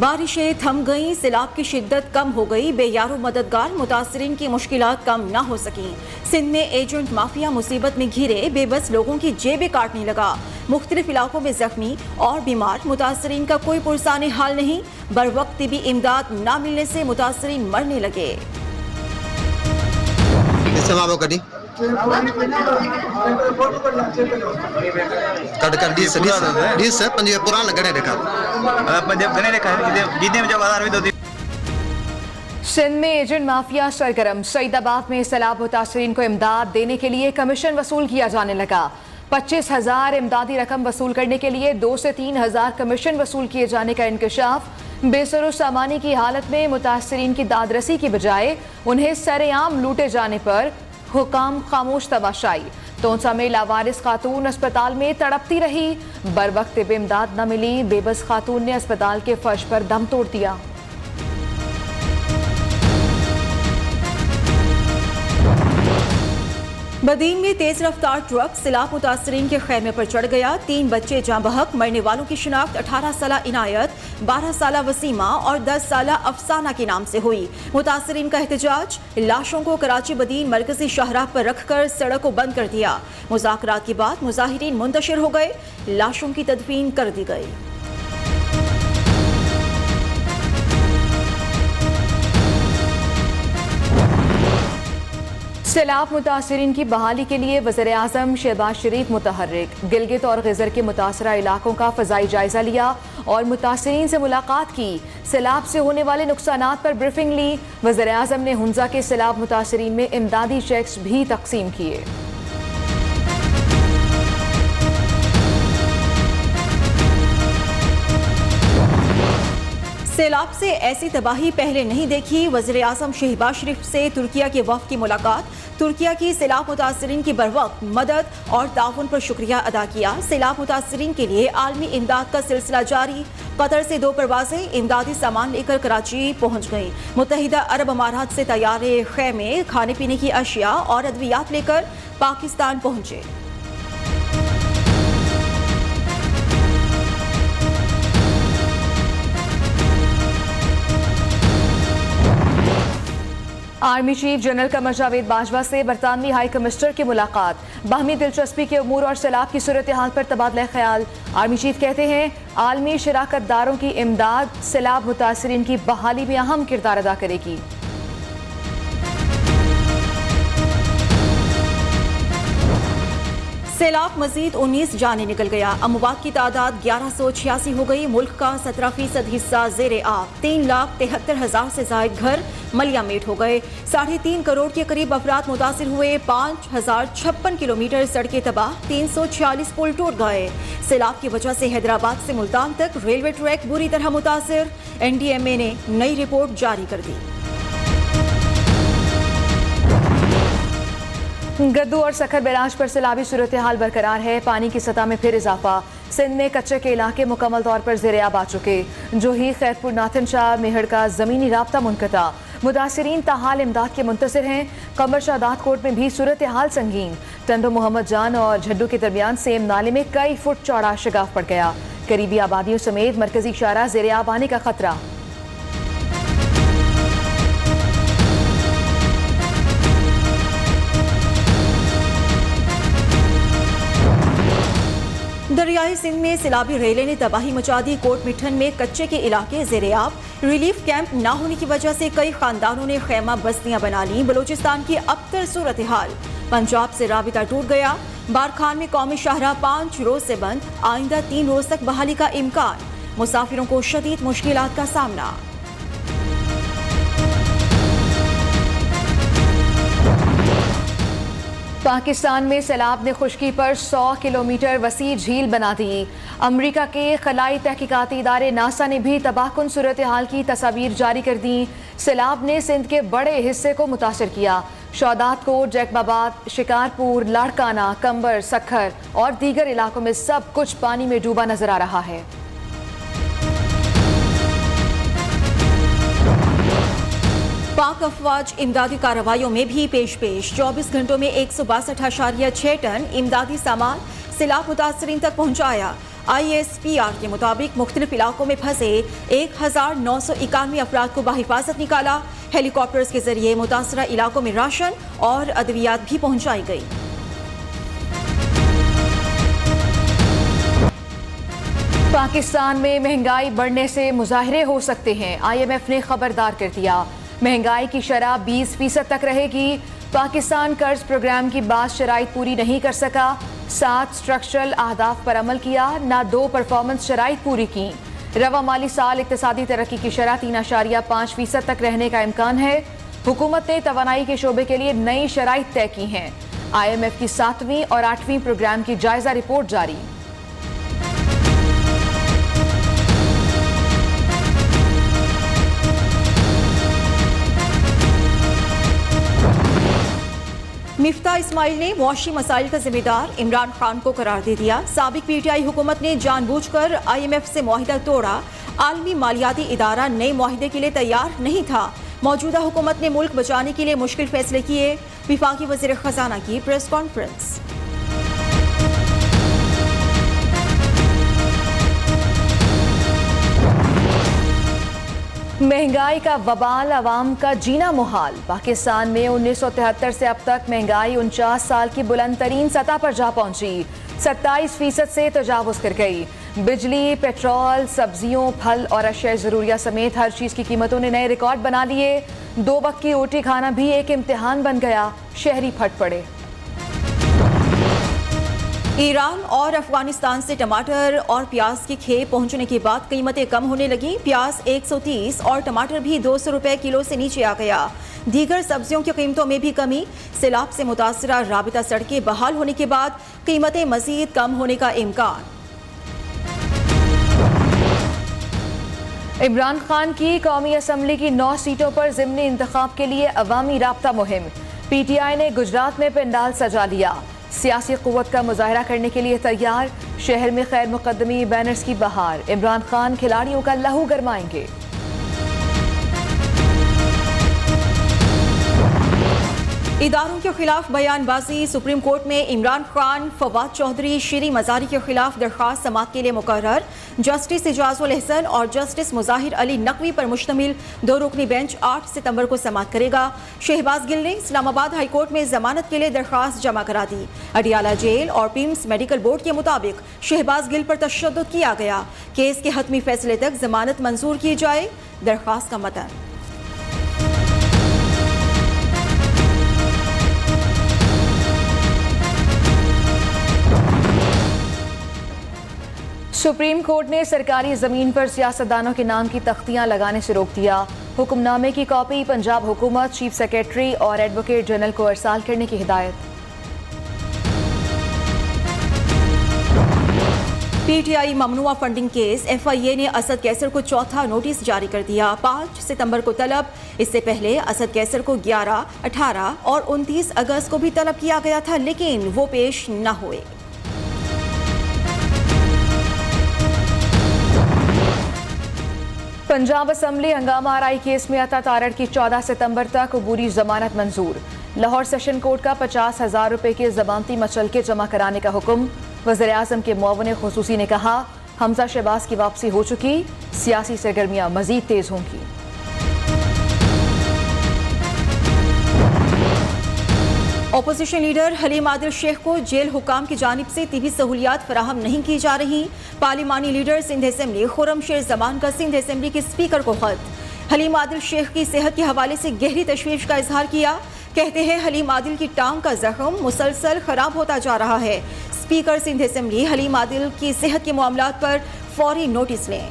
बारिशें थम गईं, सैलाब की शिद्दत कम हो गई, बेयारो मददगार मुतासरीन की मुश्किलात कम न हो सकीं। सिंध में एजेंट माफिया मुसीबत में घिरे, बेबस लोगों की जेबें काटने लगा। मुख्तलिफ इलाकों में जख्मी और बीमार मुतासरीन का कोई पुरसाने हाल नहीं। बर वक्त तिबी इमदाद न मिलने से मुतासरीन मरने लगे। सिंध में एजेंट माफिया सरगर्म, सईदाबाद में सैलाब मुतासरीन को इमदाद देने के लिए कमीशन वसूल किया जाने लगा। 25,000 इमदादी रकम वसूल करने के लिए 2 से 3,000 कमीशन वसूल किए जाने का इंकशाफ। बेसरो सामानी की हालत में मुतासरीन की दादरसी की बजाय उन्हें सरेआम लूटे जाने पर हुकाम खामोश तमाशाई। तोंसा में लावारिस खातून अस्पताल में तड़पती रही, बर वक्त इमदाद न मिली, बेबस खातून ने अस्पताल के फर्श पर दम तोड़ दिया। बदीन में तेज रफ्तार ट्रक सैलाब मुतासरीन के खैमे पर चढ़ गया। 3 बच्चे जाँ बहक। मरने वालों की शिनाख्त 18 साला इनायत, 12 साला वसीमा और 10 साला अफसाना के नाम से हुई। मुतासरीन का एहतजाज, लाशों को कराची बदीन मरकजी शाहराह पर रखकर सड़क को बंद कर दिया। मुज़ाकरात के बाद मुजाहिरीन मुंतशिर हो गए, लाशों की तदफीन कर दी गई। सैलाब मुतासरीन की बहाली के लिए वज़ीर आज़म शहबाज शरीफ मुतहर्रिक। गिलगित और गिज़र के मुतासरा इलाकों का फ़ज़ाई जायजा लिया और मुतासरीन से मुलाकात की। सैलाब से होने वाले नुकसानात पर ब्रीफिंग ली। वज़ीर आज़म ने हुंजा के सैलाब मुतासरीन में इमदादी चेक्स भी तकसीम किए। सैलाब से ऐसी तबाही पहले नहीं देखी। वज़ीर आज़म शहबाज शरीफ से तुर्किया के वफ़द की मुलाकात। तुर्किया की सैलाब मुतासरीन की बरवक्त मदद और ताउन पर शुक्रिया अदा किया। सैलाब मुतासरीन के लिए आलमी इमदाद का सिलसिला जारी। कतर से 2 परवाजें इमदादी सामान लेकर कराची पहुंच गईं। मुत्तहिदा अरब अमारात से तैयार खैमे, खाने पीने की अशिया और अद्वियात लेकर पाकिस्तान पहुंचे। Army chief general Qamar Javed Bajwa से बरतानवी हाई कमिश्नर की मुलाकात। बाहमी दिलचस्पी के उमूर और सैलाब की सूरत हाल पर तबादला ख्याल। आर्मी चीफ कहते हैं आलमी शराकतदारों की इमदाद सैलाब मुतासरीन की बहाली में अहम किरदार अदा करेगी। सैलाब मजीद 19 जाने निकल गया। अमवात की तादाद 1186 हो गई। मुल्क का 17% हिस्सा ज़ेरे आब। 3,73,000 से जायद घर मलियामेट हो गए। 3.5 करोड़ के करीब अफराद मुतासिर हुए। 5,056 किलोमीटर सड़कें तबाह। 346 पुल टूट गए। सैलाब की वजह से हैदराबाद से मुल्तान तक रेलवे ट्रैक बुरी तरह मुतासिर। NDMA ने नई रिपोर्ट जारी कर दी। गद्दू और सखर बैराज पर सैलाबी सूरत हाल बरकरार है। पानी की सतह में फिर इजाफा। सिंध में कच्चे के इलाके मुकम्मल तौर पर ज़ेरे आब आ चुके। जोही, खैरपुर, नाथन शाह, मेहड़ का ज़मीनी राब्ता मुनक़ता। मुतासरीन ताहाल इमदाद के मुंतज़िर हैं। कमर शादात कोट में भी सूरत हाल संगीन। टंडो मोहम्मद जान और झड्डू के दरमियान सेम नाले में कई फुट चौड़ा शगाफ पड़ गया। करीबी आबादियों समेत मरकजी शारा ज़ेरे आब आने का खतरा। दरियाई सिंध में सैलाबी रेले ने तबाही मचा दी। कोट मिठन में कच्चे के इलाके ज़ेरे आब। रिलीफ कैंप न होने की वजह से कई खानदानों ने खैमा बस्तियां बना ली। बलूचिस्तान की अबतर सूरत हाल। पंजाब से राबिता टूट गया। बारखान में कौमी शाहराह 5 रोज से बंद। आइंदा 3 रोज तक बहाली का इम्कान। मुसाफिरों को शदीद मुश्किलात का सामना। पाकिस्तान में सैलाब ने खुश्की पर 100 किलोमीटर वसी झील बना दी। अमरीका के खलाई तहकीकाती इदारे नासा ने भी तबाहकुन सूरत हाल की तस्वीर जारी कर दी। सैलाब ने सिंध के बड़े हिस्से को मुतासर किया। शौदात कोट, जैकबाबाद, शिकारपुर, लाड़काना, कंबर, सखर और दीगर इलाकों में सब कुछ पानी में डूबा नजर आ रहा है। पाक अफवाज इमदादी कार्रवाइयों में भी पेश 24 घंटों में 162.6 टन इमदादी सामान सैलाब मुतासरीन तक पहुंचाया। ISPR के मुताबिक मुख्तलिफ इलाकों में फंसे 1991 अफराद को बाहिफाजत निकाला। हेलीकॉप्टर्स के जरिए मुतासरा इलाकों में राशन और अद्वियात भी पहुंचाई गई। पाकिस्तान में महंगाई बढ़ने से मुजाहरे हो सकते हैं। IMF ने खबरदार कर दिया, महंगाई की शरह 20% तक रहेगी। पाकिस्तान कर्ज प्रोग्राम की बात शराइत पूरी नहीं कर सका। 7 स्ट्रक्चरल अहदाफ पर अमल किया, ना 2 परफॉर्मेंस शराइत पूरी की। रवा माली साल इक्तिसादी तरक्की की शरह 3.5% तक रहने का इम्कान है। हुकूमत ने तवानाई के शोबे के लिए नई शराइत तय की हैं। IMF की 7वीं और 8वीं प्रोग्राम की जायजा रिपोर्ट जारी। मिफ्ता इस्माइल ने मुआशी मसाइल का जिम्मेदार इमरान खान को करार दे दिया। साबिक PTI हुकूमत ने जानबूझकर IMF से मुआहिदा तोड़ा। आलमी मालियाती इदारा नए मुआहिदे के लिए तैयार नहीं था। मौजूदा हुकूमत ने मुल्क बचाने के लिए मुश्किल फैसले किए। विफाकी वज़ीर खजाना की प्रेस कॉन्फ्रेंस। महंगाई का वबाल, अवाम का जीना मुहाल। पाकिस्तान में 1973 से अब तक महंगाई 49 साल की बुलंद तरीन सतह पर जा पहुंची, 27% से तजावुज कर गई। बिजली, पेट्रोल, सब्जियों, फल और अशय ज़रूरिया समेत हर चीज़ की कीमतों ने नए रिकॉर्ड बना लिए। 2 वक्त की रोटी खाना भी एक इम्तिहान बन गया, शहरी फट पड़े। ईरान और अफगानिस्तान से टमाटर और प्याज के खेप पहुंचने के बाद कीमतें कम होने लगी। प्याज 130 और टमाटर भी 200 रुपए किलो से नीचे आ गया। दीगर सब्जियों की कीमतों में भी कमी। सैलाब से मुतासरा राबिता सड़कें बहाल होने के बाद कीमतें मजीद कम होने का इम्कान। इमरान खान की कौमी असम्बली की 9 सीटों पर ज़िमनी इंतखाब के लिए अवामी राब्ता मुहिम। PTI ने गुजरात में पंडाल सजा लिया। सियासी कुव्वत का मुजाहरा करने के लिए तैयार। शहर में खैर मुकदमी बैनर्स की बहार। इमरान खान खिलाड़ियों का लहू गरमाएंगे। इदारों के खिलाफ बयानबाजी। सुप्रीम कोर्ट में इमरान खान, फवाद चौधरी, शीरी मजारी के खिलाफ दरख्वास्त समाअत के लिए मुकर्रर। जस्टिस इजाजुल एहसन और जस्टिस मुजाहिर अली नकवी पर मुश्तमिल 2 रुकनी बेंच 8 सितंबर को समाअत करेगा। शहबाज गिल ने इस्लामाबाद हाई कोर्ट में जमानत के लिए दरख्वास्त जमा करा दी। अडियाला जेल और पिम्स मेडिकल बोर्ड के मुताबिक शहबाज गिल पर तशद्दुद किया गया। केस के हतमी फैसले तक जमानत मंजूर की जाए। दरख्वास्त का मतन। सुप्रीम कोर्ट ने सरकारी ज़मीन पर सियासतदानों के नाम की तख्तियां लगाने से रोक दिया। हुक्मनामे की कॉपी पंजाब हुकूमत, चीफ सेक्रेटरी और एडवोकेट जनरल को अरसाल करने की हिदायत। PTI ममनुआ फंडिंग केस। FIA ने असद कैसर को चौथा नोटिस जारी कर दिया। 5 सितंबर को तलब। इससे पहले असद कैसर को 11, 18 और 29 अगस्त को भी तलब किया गया था, लेकिन वो पेश न हुए। पंजाब असम्बली हंगामा आरई केस में अता तारड़ की 14 सितंबर तक अबूरी जमानत मंजूर। लाहौर सेशन कोर्ट का 50,000 रुपए के जमानती मचलके जमा कराने का हुक्म। वज़ीर आज़म के मुअव्विन खुसूसी ने कहा, हमजा शहबाज की वापसी हो चुकी, सियासी सरगर्मियां मजीद तेज होंगी। अपोजिशन लीडर हलीम आदिल शेख को जेल हुकाम की जानिब से तिबी सहूलियात फराहम नहीं की जा रही। पार्लिमानी लीडर सिंध असेंबली खुर्रम शेर जमान का सिंध असेंबली के स्पीकर को खत। हलीम आदिल शेख की सेहत के हवाले से गहरी तशवीश का इजहार किया। कहते हैं हलीम आदिल की टांग का जख्म मुसलसल खराब होता जा रहा है। स्पीकर सिंध असेंबली हलीम आदिल की सेहत के मामलात पर फौरी नोटिस लें।